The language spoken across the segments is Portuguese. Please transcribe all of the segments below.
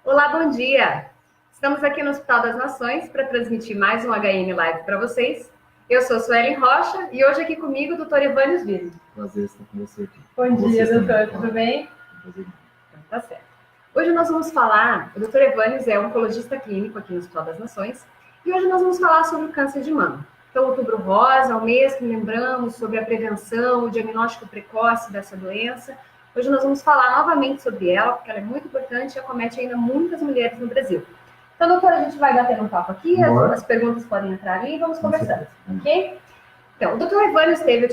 Olá, bom dia! Estamos aqui no Hospital das Nações para transmitir mais um HN Live para vocês. Eu sou Suelen Rocha e hoje aqui comigo o Dr. Evânios Vire. Prazer estar com você aqui. Bom dia, doutor. Tudo bem? Prazer. Então, tá certo. Hoje nós vamos falar, o Dr. Evânios é oncologista clínico aqui no Hospital das Nações, e hoje nós vamos falar sobre o câncer de mama. Então, Outubro Rosa é o mês que lembramos sobre a prevenção, o diagnóstico precoce dessa doença. Hoje nós vamos falar novamente sobre ela, porque ela é muito importante e acomete ainda muitas mulheres no Brasil. Então, doutora, a gente vai bater um papo aqui, as perguntas podem entrar ali e vamos conversando, ok? Então, o doutor Evânios esteve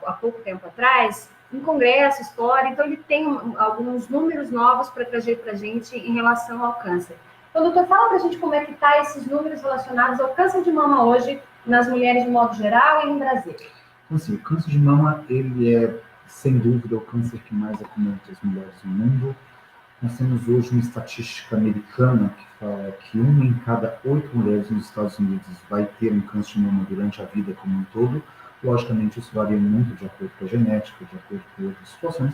há pouco tempo atrás um congresso, história, então ele tem alguns números novos para trazer para a gente em relação ao câncer. Então, doutor, fala para a gente como é que está esses números relacionados ao câncer de mama hoje, nas mulheres de modo geral e no Brasil. Então, assim, o câncer de mama, ele é, sem dúvida, o câncer que mais acomete as mulheres no mundo. Nós temos hoje uma estatística americana que fala que 1 em cada 8 mulheres nos Estados Unidos vai ter um câncer de mama durante a vida como um todo. Logicamente, isso varia muito de acordo com a genética, de acordo com outras situações.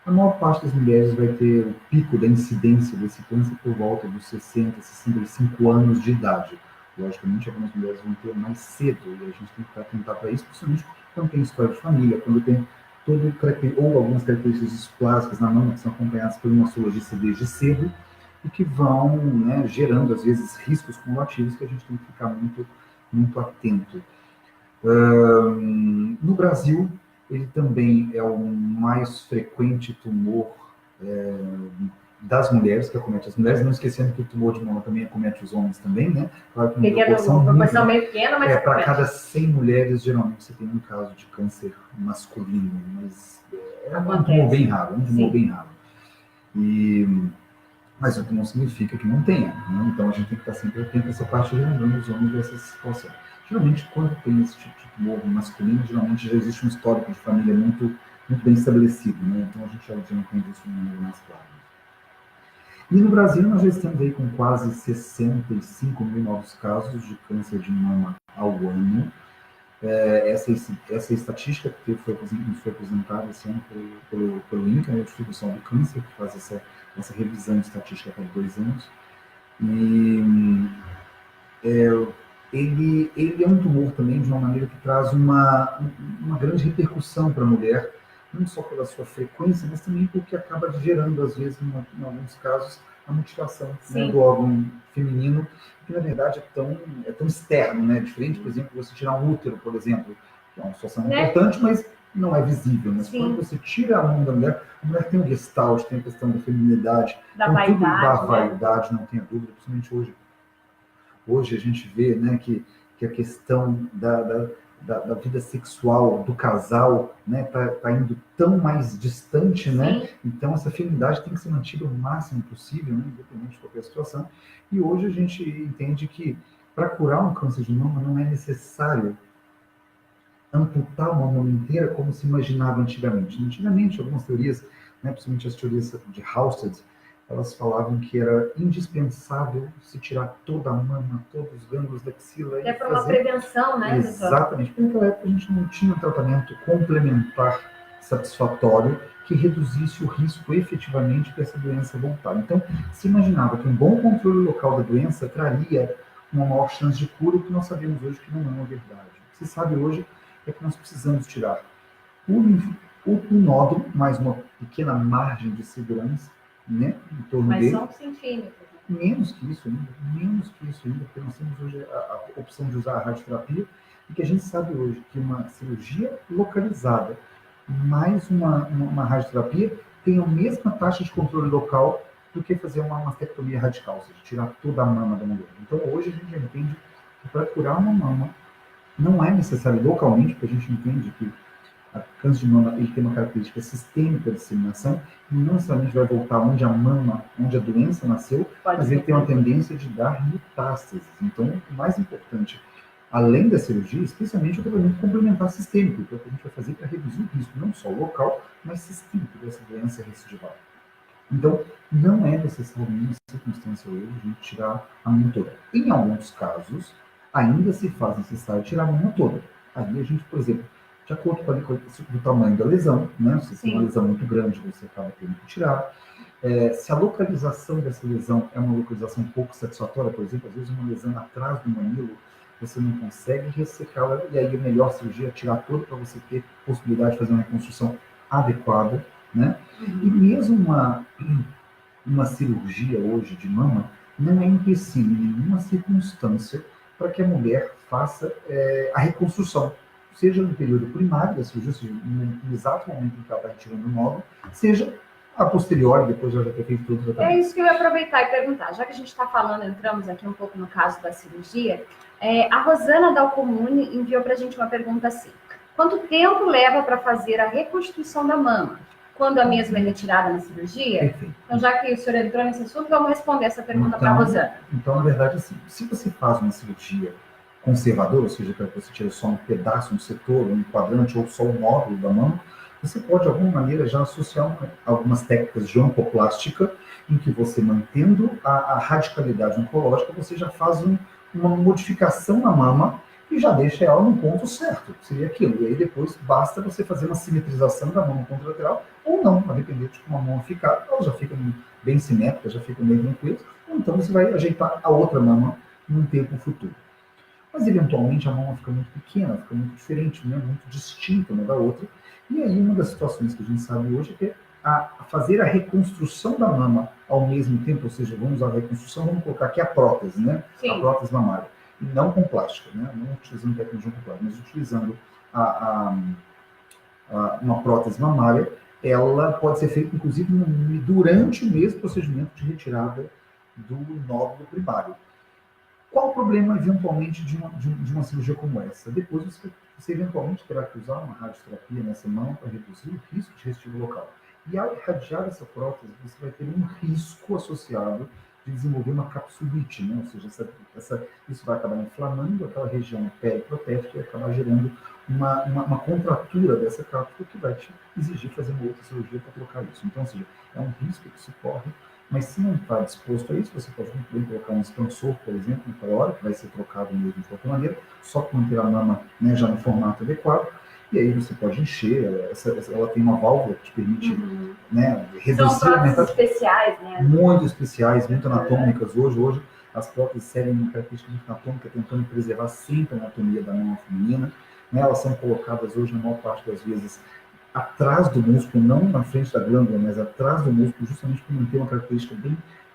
A maior parte das mulheres vai ter o pico da incidência desse câncer por volta dos 60, 65 anos de idade. Logicamente, algumas mulheres vão ter mais cedo, e a gente tem que atentar para isso, principalmente quando tem história de família, quando tem ou algumas características displásicas na mama que são acompanhadas por uma mastologista desde cedo e que vão, né, gerando, às vezes, riscos cumulativos que a gente tem que ficar muito, muito atento. No Brasil, ele também é o mais frequente tumor das mulheres, que acomete as mulheres, não esquecendo que o tumor de mama também acomete os homens também, né? Claro que uma proporção meio pequena, mas para cada 100 mulheres, geralmente você tem um caso de câncer masculino, mas é um tumor bem raro, mas o que não significa que não tenha, né? Então a gente tem que estar sempre atento a essa parte, lembrando os homens dessa situação. Geralmente, quando tem esse tipo de tumor masculino, geralmente já existe um histórico de família muito, muito bem estabelecido, né? Então a gente já entende isso de uma maneira mais clara. E no Brasil, nós já estamos aí com quase 65 mil novos casos de câncer de mama ao ano. Essa estatística que nos foi apresentada esse ano pelo INCA, a Distribuição do Câncer, que faz essa revisão de estatística a cada 2 anos. E ele é um tumor também de uma maneira que traz uma grande repercussão para a mulher, não só pela sua frequência, mas também porque acaba gerando, às vezes, em alguns casos, a mutilação, né, do órgão feminino, que na verdade é tão externo, né? Diferente, por exemplo, você tirar um útero, por exemplo, que é uma situação importante, mas não é visível. Mas quando você tira a mão da mulher, a mulher tem o gestalt, tem a questão da feminilidade, da vaidade, vaidade, não tenha dúvida, principalmente hoje. Hoje a gente vê, né, que a questão da vida sexual do casal, né, tá indo tão mais distante, né? Então essa feminilidade tem que ser mantida o máximo possível, né, independente de qualquer situação. E hoje a gente entende que para curar um câncer de mama não é necessário amputar uma mama inteira como se imaginava antigamente. Antigamente, algumas teorias, né, principalmente as teorias de Halsted, elas falavam que era indispensável se tirar toda a mama, todos os gânglios da axila. É para uma prevenção, né? Exatamente, porque naquela época a gente não tinha um tratamento complementar satisfatório que reduzisse o risco efetivamente de essa doença voltar. Então, se imaginava que um bom controle local da doença traria uma maior chance de cura, o que nós sabemos hoje que não é uma verdade. O que se sabe hoje é que nós precisamos tirar o nódulo, mais uma pequena margem de segurança, né, em torno dele. Mas são centímetros. Menos que isso ainda, porque nós temos hoje a opção de usar a radioterapia, e que a gente sabe hoje que uma cirurgia localizada mais uma radioterapia tem a mesma taxa de controle local do que fazer uma mastectomia radical, ou seja, tirar toda a mama da mulher. Então hoje a gente já entende que para curar uma mama não é necessário localmente, porque a gente entende que a câncer de mama ele tem uma característica sistêmica de disseminação, e não necessariamente vai voltar onde a doença nasceu, mas ele tem uma tendência de dar metástases. Então, o mais importante, além da cirurgia, especialmente o tratamento complementar sistêmico, que é o que a gente vai fazer para reduzir o risco, não só local, mas sistêmico dessa doença recidival. Então, não é necessário, em nenhuma circunstância hoje, a gente tirar a mama toda. Em alguns casos, ainda se faz necessário tirar a mama toda. Aí a gente, por exemplo, de acordo com o tamanho da lesão, né? Se tem uma lesão muito grande, você acaba tendo que tirar. Se a localização dessa lesão é uma localização pouco satisfatória, por exemplo, às vezes uma lesão atrás do mamilo, você não consegue ressecá-la, e aí a melhor cirurgia é tirar toda para você ter possibilidade de fazer uma reconstrução adequada, né? E mesmo uma cirurgia hoje de mama não é empecilho em nenhuma circunstância para que a mulher faça a reconstrução, seja no período primário da cirurgia, seja no exato momento em que ela está retirando o nódulo, seja a posteriori, depois já ter feito tudo. É isso que eu ia aproveitar e perguntar. Já que a gente está falando, entramos aqui um pouco no caso da cirurgia, a Rosana Dalcomune enviou para a gente uma pergunta assim: quanto tempo leva para fazer a reconstrução da mama? Quando a mesma é retirada na cirurgia? Perfeito. Então, já que o senhor entrou nesse assunto, vamos responder essa pergunta para a Rosana. Então, na verdade, assim, se você faz uma cirurgia conservadora, ou seja, para que você tire só um pedaço, um setor, um quadrante ou só um módulo da mama, você pode, de alguma maneira, já associar algumas técnicas de oncoplástica, em que você, mantendo a radicalidade oncológica, você já faz uma modificação na mama e já deixa ela no ponto certo, seria aquilo. E aí depois basta você fazer uma simetrização da mama contralateral, ou não, a depender de como a mama ficar, ela já fica bem simétrica, já fica meio tranquila, ou então você vai ajeitar a outra mama num tempo futuro. Mas, eventualmente, a mama fica muito pequena, fica muito diferente, né? Muito distinta uma da outra. E aí, uma das situações que a gente sabe hoje é que fazer a reconstrução da mama ao mesmo tempo, ou seja, vamos usar a reconstrução, vamos colocar aqui a prótese, né? Sim. A prótese mamária. E não com plástica, né? Não utilizando tecnologia com plástica, mas utilizando uma prótese mamária, ela pode ser feita, inclusive, durante o mesmo procedimento de retirada do nódulo primário. Qual o problema, eventualmente, de uma cirurgia como essa? Depois você eventualmente terá que usar uma radioterapia nessa mão para reduzir o risco de recidiva local. E ao irradiar essa prótese, você vai ter um risco associado de desenvolver uma capsulite, né? Ou seja, isso vai acabar inflamando aquela região periprotética e acabar gerando uma contratura dessa cápsula que vai te exigir fazer uma outra cirurgia para trocar isso. Então, ou seja, é um risco que se corre. Mas se não está disposto a isso, você pode muito bem colocar um expansor, por exemplo, na hora, que vai ser trocado mesmo de qualquer maneira, só para manter a mama, né, já no formato adequado, e aí você pode encher, ela tem uma válvula que te permite né, reduzir... São próteses especiais, né? Muito especiais, muito anatômicas. Hoje as próteses seguem uma característica muito anatômica, tentando preservar sempre a anatomia da mama feminina. Né, elas são colocadas hoje, na maior parte das vezes, atrás do músculo, não na frente da glândula, mas atrás do músculo, justamente para manter uma característica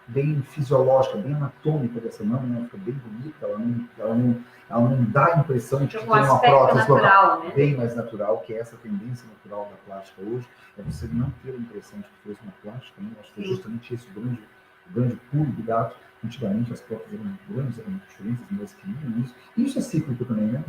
bem fisiológica, bem anatômica dessa mama, né? Fica bem bonita, ela não dá a impressão de que tem uma prótese natural, né? Bem mais natural, que é essa tendência natural da plástica hoje, é você não ter a impressão de que fosse uma plástica, né? Acho que é justamente esse o grande pulo do gato. Antigamente as próteses eram grandes, eram muito diferentes, as mulheres queriam isso. E isso é cíclico também, né?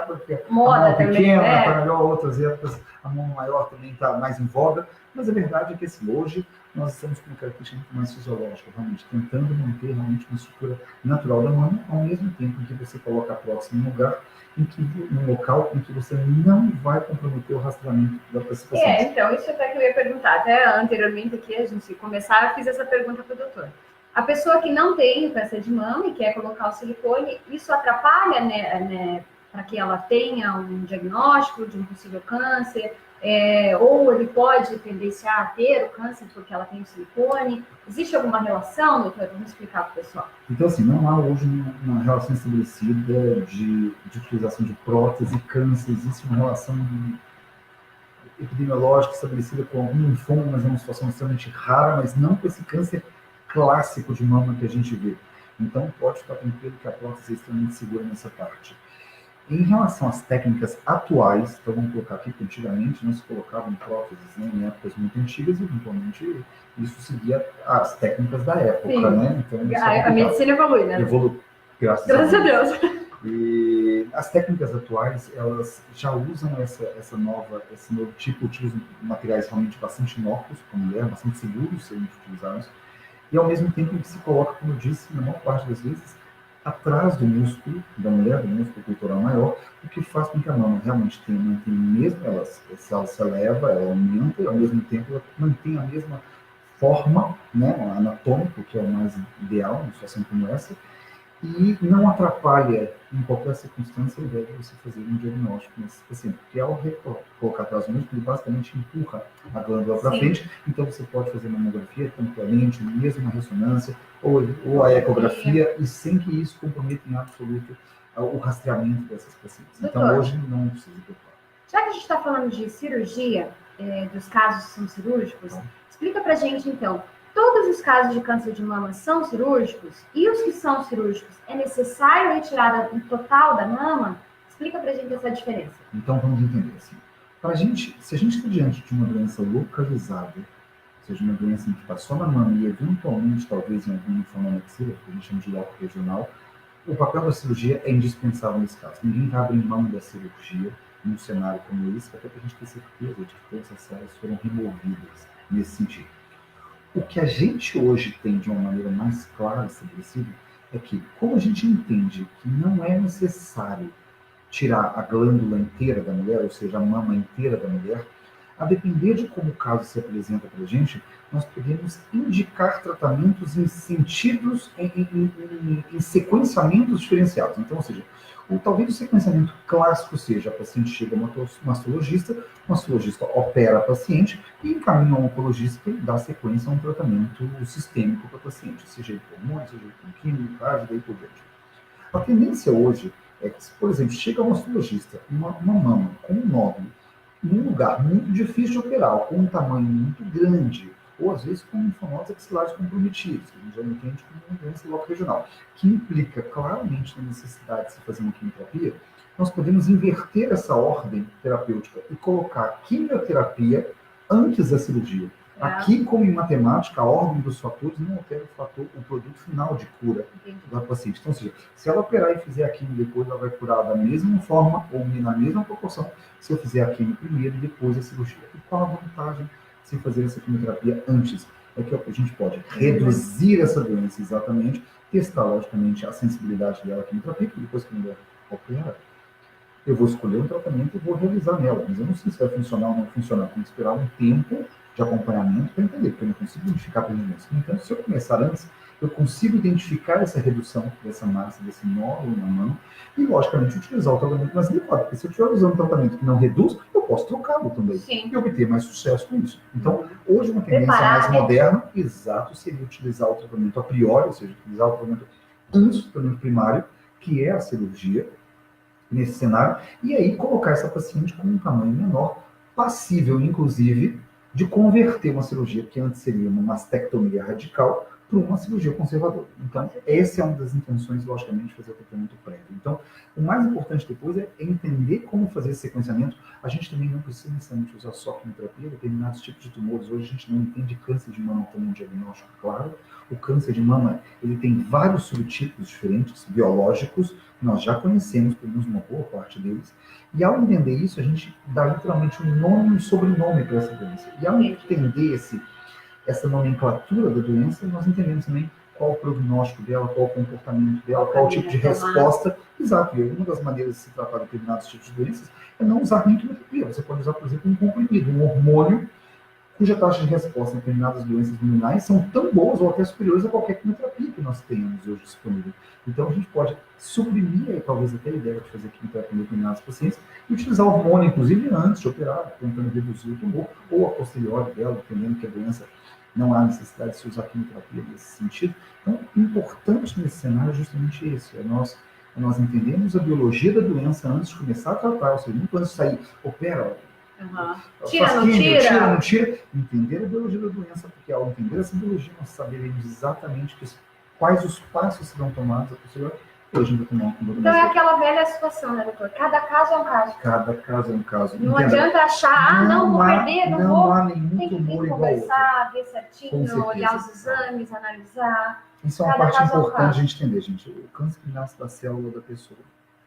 Porque moda a mão pequena está melhor, outras épocas a mão maior também está mais em voga, mas a verdade é que assim, hoje nós estamos com uma característica muito mais fisiológica, realmente, tentando manter realmente uma estrutura natural da mama, ao mesmo tempo em que você coloca a prótese num local em que você não vai comprometer o rastreamento da paciente. Então, isso até que eu ia perguntar. Até anteriormente aqui, a gente começar, eu fiz essa pergunta para o doutor. A pessoa que não tem câncer de mama e quer colocar o silicone, isso atrapalha, né, para que ela tenha um diagnóstico de um possível câncer? Ou ele pode tendenciar a ter o câncer porque ela tem o silicone? Existe alguma relação, doutor? Vamos explicar para o pessoal. Então, assim, não há hoje uma relação estabelecida de utilização de prótese e câncer. Existe uma relação epidemiológica estabelecida com algum linfoma, mas é uma situação extremamente rara, mas não com esse câncer clássico de mama que a gente vê. Então, pode ficar tranquilo que a prótese é extremamente segura nessa parte. Em relação às técnicas atuais, então vamos colocar aqui que antigamente não se colocavam próteses, né, em épocas muito antigas, e eventualmente isso seguia as técnicas da época, sim, né? Então, a medicina evolui, né? Graças a Deus. E as técnicas atuais, elas já usam esse novo tipo, utilizam materiais realmente bastante inócuos para a mulher, bastante seguros de serem utilizados, e ao mesmo tempo que se coloca, como eu disse, na maior parte das vezes, atrás do músculo da mulher, do músculo clitoral maior, o que faz com que a mama realmente mantém mesmo, ela se eleva, ela aumenta, e ao mesmo tempo ela mantém a mesma forma, né, anatômica, que é o mais ideal numa situação como essa, e não atrapalha em qualquer circunstância, é ideia você fazer um diagnóstico nesse paciente, porque ao colocar plasmômetro, ele basicamente empurra a glândula para frente, então você pode fazer mamografia tranquilamente, mesmo uma ressonância, ou a ecografia, e sem que isso comprometa em absoluto o rastreamento dessas pacientes. Então, Doutor, hoje não precisa preocupar. Já que a gente está falando de cirurgia, dos casos que são cirúrgicos, explica pra gente, então, todos os casos de câncer de mama são cirúrgicos? E os que são cirúrgicos, é necessário a retirada total da mama? Explica pra gente essa diferença. Então, vamos entender assim. Se a gente está diante de uma doença localizada, ou seja, uma doença que está só na mama e eventualmente, talvez, em algum linfoma na axila, que a gente chama de loco regional, o papel da cirurgia é indispensável nesse caso. Ninguém vai abrir mão da cirurgia num cenário como esse, até para a gente ter certeza de que todas as células foram removidas nesse sentido. O que a gente hoje tem de uma maneira mais clara e estabelecida é que, como a gente entende que não é necessário tirar a glândula inteira da mulher, ou seja, a mama inteira da mulher, a depender de como o caso se apresenta para a gente, nós podemos indicar tratamentos em sentidos, em sequenciamentos diferenciados. Então, ou seja, talvez o sequenciamento clássico seja: a paciente chega a um mastologista opera a paciente e encaminha a um oncologista que dá sequência a um tratamento sistêmico para a paciente, seja de hormônio, seja de química, e daí por diante. A tendência hoje é que, por exemplo, chega a um mastologista, uma mama com um nódulo, num lugar muito difícil de operar, com um tamanho muito grande, ou às vezes com linfonodos axilares comprometidos, que a gente já entende como uma doença local regional, que implica claramente na necessidade de se fazer uma quimioterapia, nós podemos inverter essa ordem terapêutica e colocar a quimioterapia antes da cirurgia. Aqui, como em matemática, a ordem dos fatores não altera o produto final de cura da paciente. Então, ou seja, se ela operar e fizer a quimio depois, ela vai curar da mesma forma ou na mesma proporção se eu fizer a quimio primeiro e depois a cirurgia. E qual a vantagem de se fazer essa quimioterapia antes? É que a gente pode reduzir essa doença exatamente, testar, logicamente, a sensibilidade dela à quimioterapia, que depois que a mulher opera, eu vou escolher um tratamento e vou realizar nela. Mas eu não sei se vai funcionar ou não funcionar. Tem que esperar um tempo de acompanhamento para entender, porque eu não consigo identificar pelo menos. Então, se eu começar antes, eu consigo identificar essa redução dessa massa, desse nódulo na mão, e, logicamente, utilizar o tratamento mais adequado. Porque se eu estiver usando um tratamento que não reduz, eu posso trocá-lo também. Sim. E obter mais sucesso com isso. Então, hoje, uma tendência mais moderna, exato, seria utilizar o tratamento a priori, ou seja, utilizar o tratamento antes do tratamento primário, que é a cirurgia, nesse cenário, e aí colocar essa paciente com um tamanho menor, passível, inclusive, de converter uma cirurgia que antes seria uma mastectomia radical para uma cirurgia conservadora. Então, essa é uma das intenções, logicamente, de fazer o tratamento prévio. Então, o mais importante depois é entender como fazer esse sequenciamento. A gente também não precisa necessariamente usar só quimioterapia, determinados tipos de tumores. Hoje a gente não entende câncer de mama como um diagnóstico claro. O câncer de mama, ele tem vários subtipos diferentes, biológicos, nós já conhecemos, pelo menos uma boa parte deles, e ao entender isso, a gente dá literalmente um nome e um sobrenome para essa doença. E ao entender essa nomenclatura da doença, nós entendemos também qual o prognóstico dela, qual o comportamento dela, qual o tipo de resposta. Exato, e uma das maneiras de se tratar de determinados tipos de doenças é não usar nem quimioterapia. Você pode usar, por exemplo, um comprimido, um hormônio, cuja taxa de resposta em determinadas doenças luminais são tão boas ou até superiores a qualquer quimioterapia que nós tenhamos hoje disponível. Então, a gente pode suprimir, talvez até a ideia de fazer quimioterapia em determinados pacientes e utilizar o hormônio, inclusive, antes de operar, tentando reduzir o tumor, ou a posteriori dela, dependendo que a doença não há necessidade de se usar quimioterapia nesse sentido. Então, o importante nesse cenário é justamente esse, nós entendermos a biologia da doença antes de começar a tratar, ou seja, muito antes de sair, opera, tira, não tira. Entender a biologia da doença, porque ao entender essa biologia, nós saberemos exatamente quais os passos serão tomados a posteriori. Hoje a gente vai tomar uma conduta. Então é aquela velha situação, né, doutor? Cada caso é um caso. Cada caso é um caso. Não adianta achar, não vou perder, não vou. Há nenhum tem que tumor vir igual conversar, ver certinho, olhar os exames, analisar. Isso é uma parte importante de a gente entender, gente. O câncer nasce da célula da pessoa,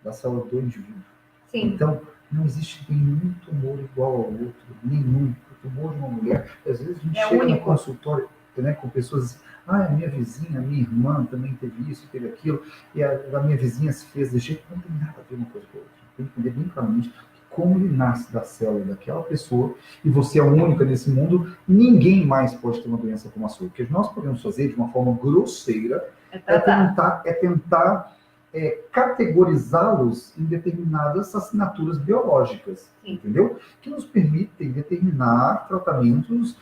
da célula do indivíduo. Sim. Então, não existe nenhum tumor igual ao outro, nenhum. O tumor de uma mulher, às vezes a gente chega único. No consultório, né, com pessoas assim, a minha vizinha, a minha irmã também teve isso, teve aquilo, e a minha vizinha se fez desse jeito. Não tem nada a ver uma coisa com a outra. Tem que entender bem claramente como ele nasce da célula daquela pessoa, e você é a única nesse mundo, ninguém mais pode ter uma doença como a sua. O que nós podemos fazer de uma forma grosseira é tentar categorizá-los em determinadas assinaturas biológicas, entendeu? Que nos permitem determinar tratamentos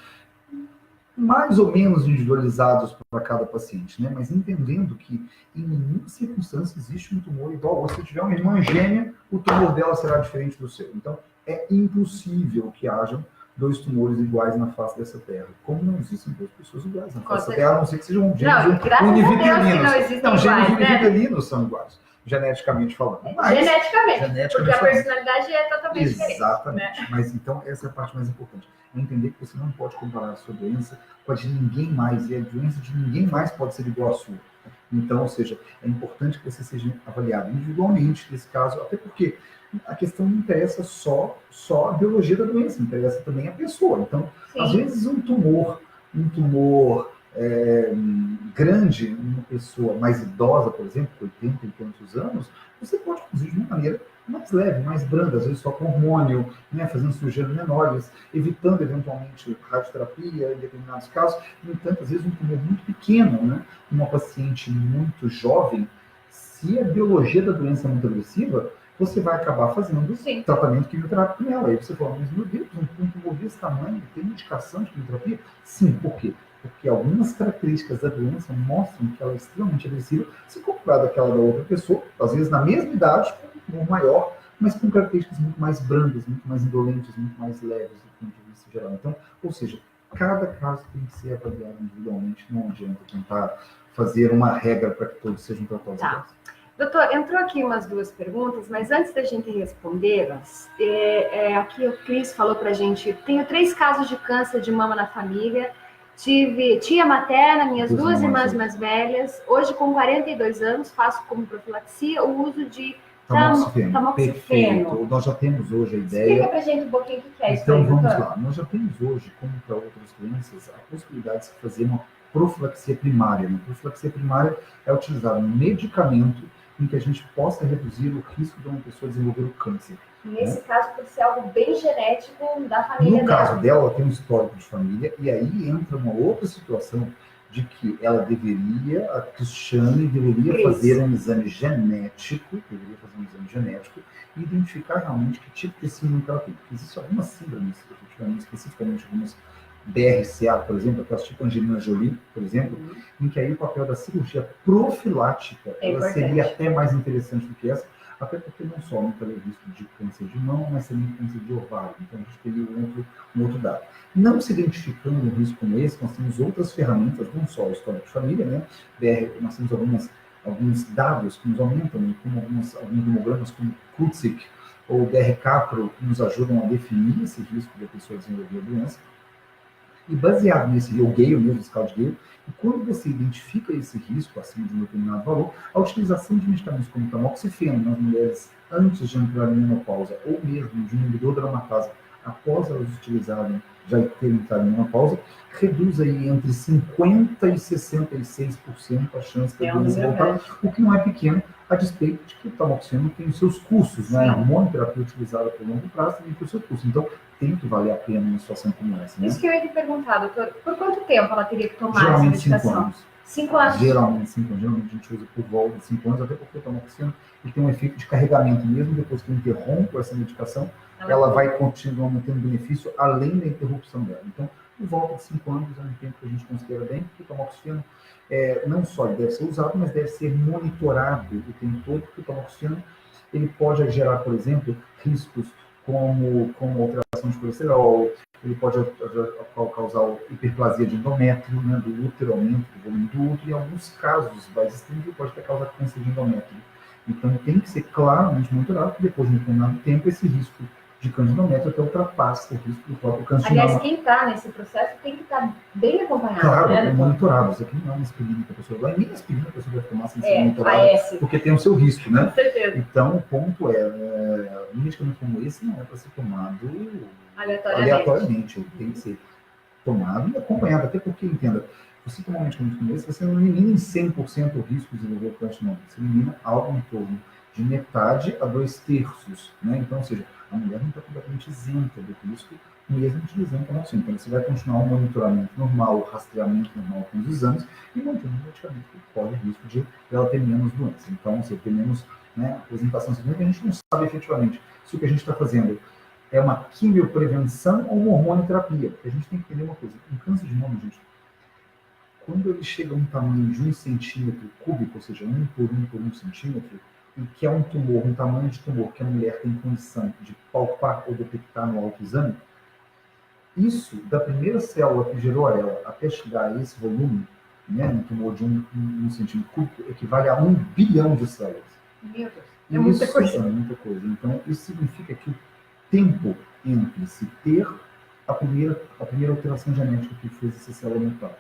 mais ou menos individualizados para cada paciente, né? Mas entendendo que em nenhuma circunstância existe um tumor igual. Ou se tiver uma irmã gêmea, o tumor dela será diferente do seu. Então, é impossível que hajam dois tumores iguais na face dessa Terra. Como não existem duas pessoas iguais na face dessa Terra, a não ser que sejam gêmeos univitelinos. Não, gêmeos univitelinos são iguais, geneticamente falando. Mas, geneticamente porque a personalidade é totalmente diferente. Exatamente. Né? Mas então, essa é a parte mais importante. É entender que você não pode comparar a sua doença com a de ninguém mais, e a doença de ninguém mais pode ser igual à sua. Então, ou seja, é importante que você seja avaliado individualmente nesse caso, até porque a questão não interessa só a biologia da doença, interessa também a pessoa. Então, às vezes um tumor grande em uma pessoa mais idosa, por exemplo, com 80 e tantos anos, você pode conduzir de uma maneira mais leve, mais branda, às vezes só com hormônio, né, fazendo sujeiras menores, evitando eventualmente radioterapia em determinados casos. No entanto, às vezes um tumor muito pequeno, né, uma paciente muito jovem, se a biologia da doença é muito agressiva, você vai acabar fazendo tratamento quimioterápico nela. Aí você fala, mas meu Deus, um tumor desse tamanho tem indicação de quimioterapia? Sim, por quê? Porque algumas características da doença mostram que ela é extremamente agressiva, se comparada àquela da outra pessoa, às vezes na mesma idade, com um tumor maior, mas com características muito mais brandas, muito mais indolentes, muito mais leves do ponto de vista geral. Então, ou seja, cada caso tem que ser avaliado individualmente, não adianta tentar fazer uma regra para que todos sejam tratados iguais. Doutor, entrou aqui umas duas perguntas, mas antes da gente respondê-las, aqui o Cris falou para a gente, tenho 3 casos de câncer de mama na família, tive tia materna, minhas duas irmãs mais velhas, hoje com 42 anos, faço como profilaxia o uso de tamoxifeno. Perfeito. Nós já temos hoje a ideia... Explica pra gente um pouquinho o que é isso. Então, vamos lá. Nós já temos hoje, como para outras doenças, a possibilidade de se fazer uma profilaxia primária. A profilaxia primária é utilizar um medicamento em que a gente possa reduzir o risco de uma pessoa desenvolver o câncer. Nesse caso, pode ser algo bem genético da família dela. No caso dela, ela tem um histórico de família, e aí entra uma outra situação de que ela deveria, a Cristiane deveria fazer um exame genético, e identificar realmente que tipo de síndrome ela tem. Porque existem algumas síndromes, especificamente algumas BRCA, por exemplo, aquelas tipo Angelina Jolie, por exemplo, em que aí o papel da cirurgia profilática ela seria até mais interessante do que essa, até porque não só aumentaria o risco de câncer de mama, mas também câncer de ovário. Então a gente teria um outro dado. Não se identificando um risco como esse, nós temos outras ferramentas, não só o histórico de família, né? Nós temos alguns dados que nos aumentam, né? Como alguns hemogramas como CUTSIC ou BR-CAPRO, que nos ajudam a definir esse risco da pessoa desenvolver a doença. E baseado nesse, o Gale mesmo, escala de Gale, e quando você identifica esse risco acima de um determinado valor, a utilização de medicamentos como tamoxifeno nas mulheres antes de entrar em menopausa, ou mesmo de um inibidor da aromatase após elas utilizarem, já terem entrado em menopausa, reduz aí entre 50% e 66% a chance da doença voltar, o que não é pequeno, a despeito de que o tamoxifeno tem os seus custos, né? A hormonoterapia utilizada por longo prazo também tem os seus custos. Então, tem que valer a pena uma situação como essa, né? Isso que eu ia te perguntar, doutor, por quanto tempo ela teria que tomar geralmente essa medicação? 5 anos. 5 anos? Geralmente 5 anos. Geralmente a gente usa por volta de 5 anos, até porque o tamoxifeno tem um efeito de carregamento. Mesmo depois que eu interrompo essa medicação, ela vai continuar mantendo benefício além da interrupção dela. Então, por volta de 5 anos é um tempo que a gente considera bem, porque o tamoxifeno não só ele deve ser usado, mas deve ser monitorado o tempo todo, porque o tamoxifeno ele pode gerar, por exemplo, riscos como alteração de colesterol, ele pode causar hiperplasia de endométrio, né, do útero, aumento do volume do útero, e em alguns casos mais extremos ele pode até causar câncer de endométrio. Então tem que ser claramente monitorado, porque depois de um determinado tempo esse risco de câncer de endométrio até ultrapassa o risco do próprio câncer de mama. Aliás, quem está nesse processo tem que estar bem acompanhado. Claro, né? Monitorado. Isso aqui não é uma aspirina que a pessoa vai, nem aspirina que a pessoa vai tomar sem ser monitorada, porque tem o seu risco, né? Com certeza. Então, o ponto um medicamento como esse não é para ser tomado aleatoriamente. Ele tem que ser tomado e acompanhado, até porque, entenda, você tomar um medicamento como esse, você não elimina em 100% o risco de desenvolver câncer de mama. Você elimina algo em torno de metade a 2/3, né? Então, ou seja, A mulher não está completamente isenta do risco, mesmo utilizando a noção. Então, você vai continuar um monitoramento normal, o rastreamento normal com os exames e mantendo um medicamento que corre o risco de ela ter menos doença. Então, você ter menos, né, apresentação seguinte, a gente não sabe efetivamente se o que a gente está fazendo é uma quimioprevenção ou uma hormonioterapia. Porque a gente tem que entender uma coisa: um câncer de mama, gente, quando ele chega a um tamanho de 1 cm3, ou seja, 1 por 1 por 1 cm, e que é um tumor, um tamanho de tumor que a mulher tem condição de palpar ou detectar no autoexame, isso, da primeira célula que gerou a ela até chegar a esse volume, né, um tumor de 1 cm3, equivale a 1 bilhão de células. Meu Deus, é muita coisa. É muita coisa. Então, isso significa que o tempo entre se ter a primeira alteração genética que fez essa célula mutar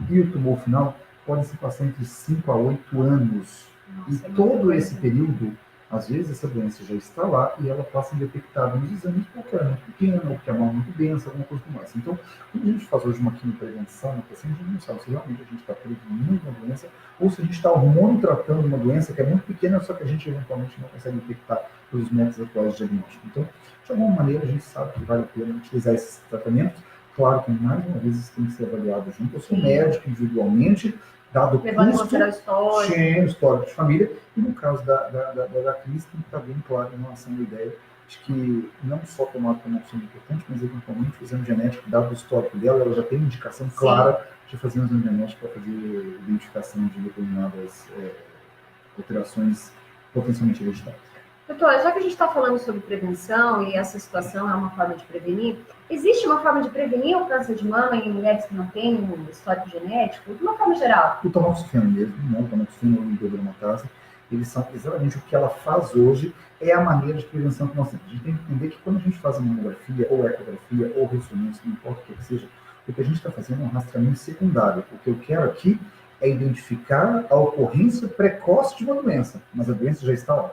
e o tumor final pode se passar entre 5 a 8 anos. Nossa, e todo esse período, às vezes, essa doença já está lá e ela passa indetectada nos exames porque ela é muito pequena, ou porque a mão é muito densa, alguma coisa como essa. Então, quando a gente faz hoje uma quimioprevenção no paciente, a gente não sabe se realmente a gente está prevenindo uma doença ou se a gente está hormonotratando uma doença que é muito pequena, só que a gente eventualmente não consegue detectar pelos métodos atuais de diagnóstico. Então, de alguma maneira, a gente sabe que vale a pena utilizar esses tratamentos. Claro que, mais uma vez, isso tem que ser avaliado junto ao seu médico, individualmente, dado o levando em custo, consideração o histórico de família, e no caso da Cris, tem que estar bem claro em relação à ideia de que não só tomar como opção importante, mas eventualmente fazer um genético, dado o histórico dela, ela já tem uma indicação clara de fazer um exame genético para fazer identificação de determinadas alterações potencialmente hereditárias. Doutora, já que a gente está falando sobre prevenção e essa situação é uma forma de prevenir, existe uma forma de prevenir o câncer de mama em mulheres que não têm um histórico genético? De uma forma geral? O tamoxifeno mesmo, né? O tamoxifeno ou o indogramatase, eles são exatamente o que ela faz hoje, é a maneira de prevenção que nós temos. A gente tem que entender que quando a gente faz uma mamografia, ou ecografia, ou ressonância, não importa o que seja, o que a gente está fazendo é um rastreamento secundário. O que eu quero aqui é identificar a ocorrência precoce de uma doença, mas a doença já está lá.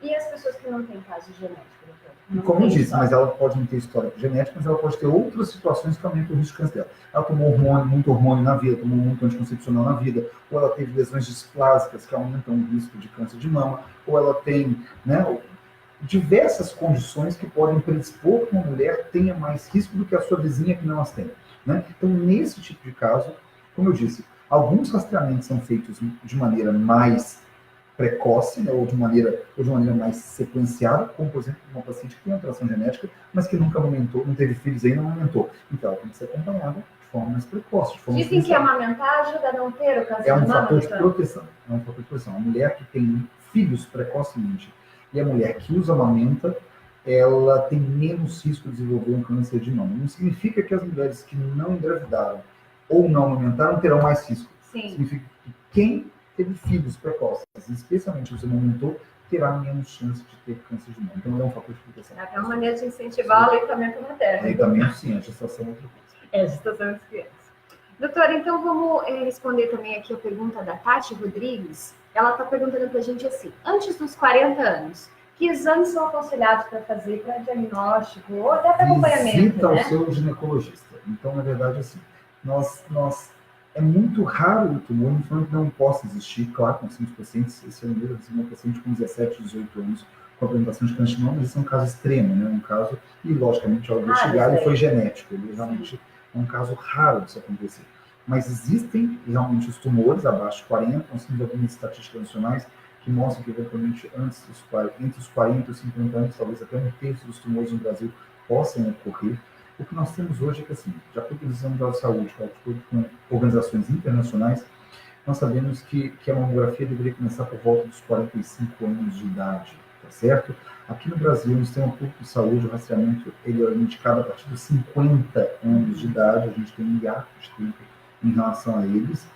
E as pessoas que não têm caso genético, doutor? Como eu disse, mas ela pode não ter histórico genético, mas ela pode ter outras situações que aumentam o risco de câncer dela. Ela tomou muito hormônio na vida, tomou muito anticoncepcional na vida, ou ela teve lesões displásicas que aumentam o risco de câncer de mama, ou ela tem, né, diversas condições que podem predispor que uma mulher tenha mais risco do que a sua vizinha que não as tem. Né? Então, nesse tipo de caso, como eu disse, alguns rastreamentos são feitos de maneira mais precoce, né, ou de maneira mais sequenciada, como, por exemplo, uma paciente que tem alteração genética, mas que nunca amamentou, não teve filhos ainda, não amamentou. Então, ela tem que ser acompanhada de forma mais precoce. Dizem que amamentar ajuda a não ter o câncer de mama. É um fator de proteção. É um fator de proteção. A mulher que tem filhos precocemente e a mulher que os amamenta, ela tem menos risco de desenvolver um câncer de mama. Não significa que as mulheres que não engravidaram ou não amamentaram terão mais risco. Sim. Significa que quem teve filhos precoces, especialmente se você amamentou, terá menos chance de ter câncer de mama. Então, é um fator de proteção. É uma maneira de incentivar o aleitamento materno. Aleitamento, sim, a gestação é outra coisa. É, a gestação das crianças. Doutora, então vamos responder também aqui a pergunta da Tati Rodrigues. Ela está perguntando para a gente assim: antes dos 40 anos, que exames são aconselhados para fazer para diagnóstico ou até para acompanhamento? Visita ao seu ginecologista. Então, na verdade, assim, é muito raro o tumor, não falando que não possa existir. Claro, nós temos pacientes, esse ano mesmo, uma paciente com 17, 18 anos com apresentação de câncer de mama, mas esse é um caso extremo, né? Um caso, e logicamente, ao investigar, ele foi genético, ele realmente é um caso raro disso acontecer. Mas existem realmente os tumores abaixo de 40, nós temos algumas estatísticas nacionais que mostram que, eventualmente, entre os 40 e os 50 anos, talvez até 1/3 dos tumores no Brasil possam ocorrer. O que nós temos hoje é que, assim, de acordo com a Organização Mundial da Saúde, de acordo com organizações internacionais, nós sabemos que a mamografia deveria começar por volta dos 45 anos de idade, tá certo? Aqui no Brasil, no Sistema Público de Saúde, o rastreamento ele é indicado a partir dos 50 anos de idade, a gente tem um hiato de tempo em relação a eles,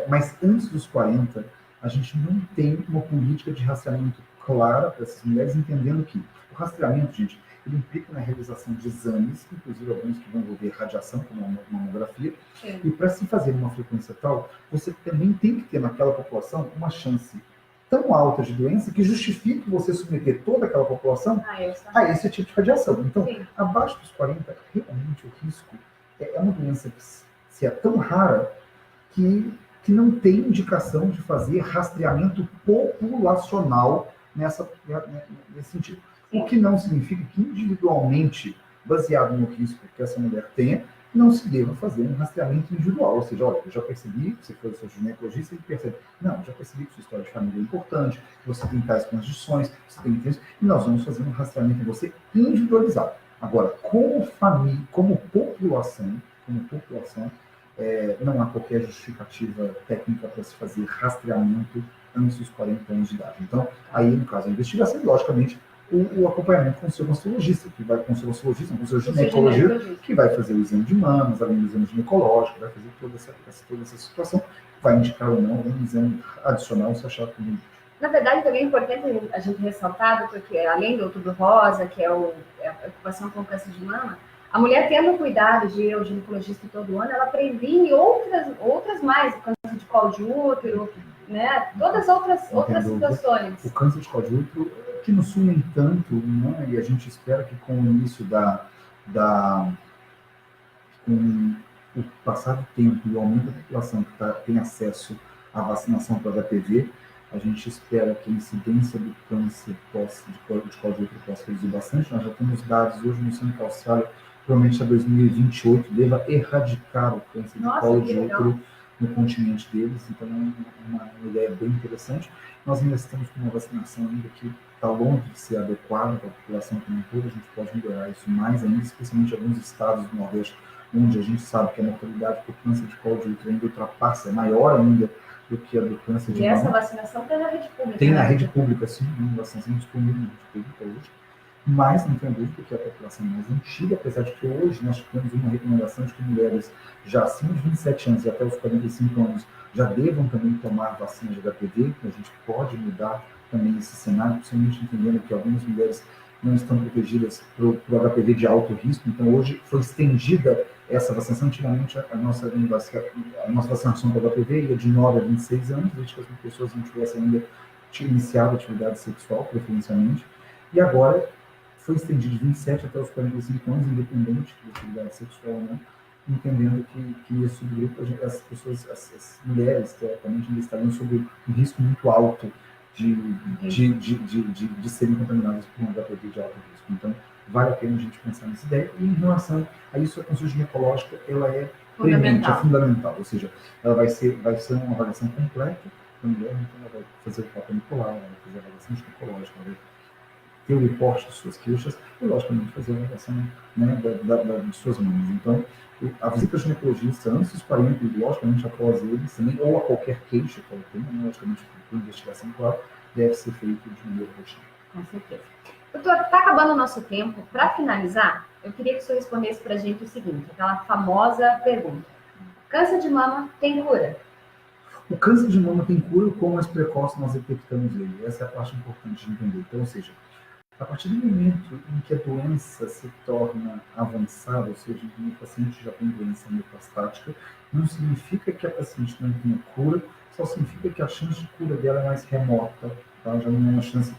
mas antes dos 40, a gente não tem uma política de rastreamento clara para essas mulheres, entendendo que o rastreamento, gente, ele implica na realização de exames, inclusive alguns que vão envolver radiação, como a mamografia, e para se fazer uma frequência tal, você também tem que ter naquela população uma chance tão alta de doença que justifique você submeter toda aquela população a esse tipo de radiação. Então, abaixo dos 40, realmente o risco é uma doença que se é tão rara que não tem indicação de fazer rastreamento populacional nesse sentido. O que não significa que individualmente, baseado no risco que essa mulher tenha, não se deva fazer um rastreamento individual. Ou seja, olha, eu já percebi, você foi o seu ginecologista e percebe, não, já percebi que sua história de família é importante, você tem tais condições, você tem isso, e nós vamos fazer um rastreamento em você individualizado. Agora, como família, como população, não há qualquer justificativa técnica para se fazer rastreamento antes dos 40 anos de idade. Então, aí, no caso da investigação, logicamente, o acompanhamento com o seu mastologista, que vai com o seu mastologista, com o seu ginecologista, que vai fazer o exame de mamas, além do exame ginecológico, vai fazer toda essa situação, vai indicar ou não um exame adicional se achar que. Na verdade, também é importante a gente ressaltar, porque além do Outubro Rosa, que é a preocupação com o câncer de mama, a mulher tendo cuidado de ir ao ginecologista todo ano, ela previne outras mais, o câncer de colo de útero, né? Todas outras situações. O câncer de colo de útero, que não sul nem tanto, né? E a gente espera que com o início com o passar do tempo e o aumento da população que tem acesso à vacinação para HPV, a gente espera que a incidência do câncer de colo de útero possa reduzir bastante. Nós já temos dados hoje mostrando que a Austrália, provavelmente a 2028, deva erradicar o câncer de colo de útero no continente deles. Então, é uma ideia bem interessante. Nós ainda estamos com uma vacinação ainda que está longe de ser adequada para a população como um todo. A gente pode melhorar isso mais ainda, especialmente em alguns estados do Nordeste, onde a gente sabe que a mortalidade por câncer de colo de útero ainda ultrapassa, é maior ainda do que a do câncer de mama. E essa vacinação tem na rede pública? Tem na rede pública, sim, uma vacinação disponível na rede pública hoje. Mas não tem dúvida que a população mais antiga, apesar de que hoje nós temos uma recomendação de que mulheres já acima de 27 anos e até os 45 anos já devam também tomar vacina de HPV, que a gente pode mudar também esse cenário, principalmente entendendo que algumas mulheres não estão protegidas para o HPV de alto risco. Então, hoje foi estendida essa vacinação. Antigamente, a nossa vacinação para o HPV ia de 9 a 26 anos, desde que as pessoas não tivessem ainda iniciado a atividade sexual, preferencialmente. E agora foi estendido de 27 até os 45 anos, independente de atividade sexual ou não, entendendo que esse subgrupo, as pessoas, as mulheres, teoricamente, ainda estariam sob um risco muito alto de serem contaminadas por um HPV de alto risco. Então, vale a pena a gente pensar nessa ideia. E em relação a isso, a consulta ginecológica, ela é premente, é fundamental. Ou seja, ela vai ser uma avaliação completa da mulher, então ela vai fazer o Papa Nicolau, ela vai fazer a avaliação ginecológica, ela vai ter o reporte de suas queixas e, logicamente, fazer a avaliação, né, de suas mamas. Então, a visita ao ginecologista antes dos 40 e, logicamente, após eles também, ou a qualquer queixa que ela tenha, né, logicamente, por investigação, claro, deve ser feito de maneira rotina. Com certeza. Doutor, está acabando o nosso tempo. Para finalizar, eu queria que o senhor respondesse para a gente o seguinte, aquela famosa pergunta. Câncer de mama tem cura? O câncer de mama tem cura, quanto mais precoce nós detectamos ele. Essa é a parte importante de entender. Então, ou seja, a partir do momento em que a doença se torna avançada, ou seja, que o paciente já tem doença metastática, não significa que a paciente não tenha cura, só significa que a chance de cura dela é mais remota, tá? Já não é uma chance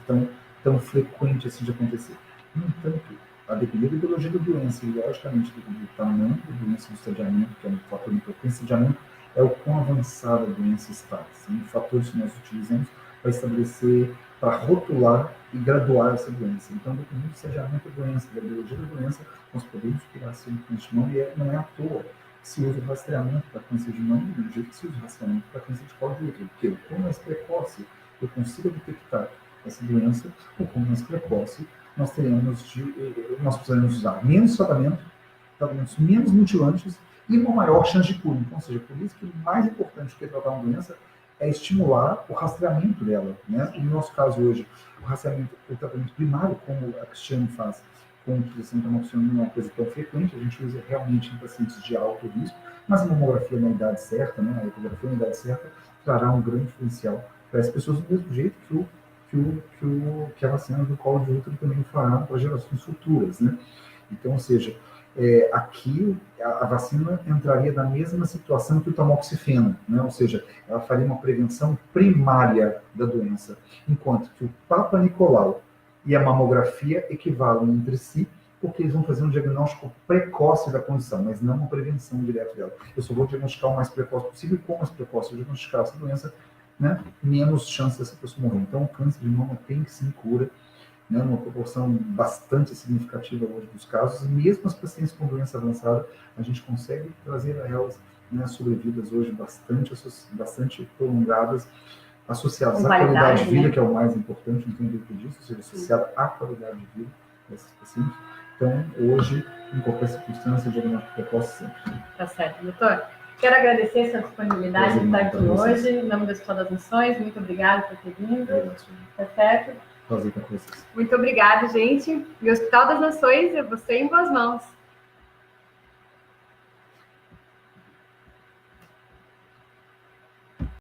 tão frequente assim de acontecer. No entanto, a depender da biologia da doença e, logicamente, do tamanho da doença, do estadiamento, que é um fator importante, estadiamento é o quão avançada a doença está. São fatores que nós utilizamos para estabelecer, para rotular e graduar essa doença. Então, dependendo do estadiamento da doença, da biologia da doença, nós podemos curar assim o câncer de mama, e não é à toa que se usa o rastreamento para câncer de mama, do jeito que se usa o rastreamento para câncer de colo de útero, porque o quanto mais precoce eu consigo detectar essa doença, o quanto mais precoce nós precisaremos usar menos tratamentos menos mutilantes e uma maior chance de cura. Então, ou seja, por isso que o mais importante do que tratar uma doença é estimular o rastreamento dela, né? No nosso caso hoje, o tratamento primário, como a Cristiane faz com a utilização da tamoxifeno, não é uma coisa tão frequente, a gente usa realmente em pacientes de alto risco, mas a mamografia na idade certa, né, a ecografia na idade certa, trará um grande diferencial para as pessoas, do mesmo jeito que a vacina do colo de útero também fará para gerações futuras, né? Então, ou seja, aqui a vacina entraria na mesma situação que o tamoxifeno, né? Ou seja, ela faria uma prevenção primária da doença, enquanto que o Papa Nicolau e a mamografia equivalem entre si, porque eles vão fazer um diagnóstico precoce da condição, mas não uma prevenção direta dela. Eu só vou diagnosticar o mais precoce possível, e com mais precoce eu diagnosticar essa doença, né, menos chance dessa pessoa morrer. Então, o câncer de mama tem sim cura. né, uma proporção bastante significativa hoje dos casos, e mesmo as pacientes com doença avançada, a gente consegue trazer a elas, né, sobrevidas hoje bastante prolongadas, associadas à qualidade de vida, né? Que é o mais importante, não tem dúvida disso, ou seja, associada à qualidade de vida dessas pacientes. Então, hoje, em qualquer circunstância, diagnóstico precoce sempre. Tá certo, doutor. Quero agradecer a sua disponibilidade de estar aqui hoje, em nome do Hospital das Nações. Muito obrigada por ter vindo. Tá certo? Prazer estar com vocês. Muito obrigada, gente. E o Hospital das Nações é você em boas mãos.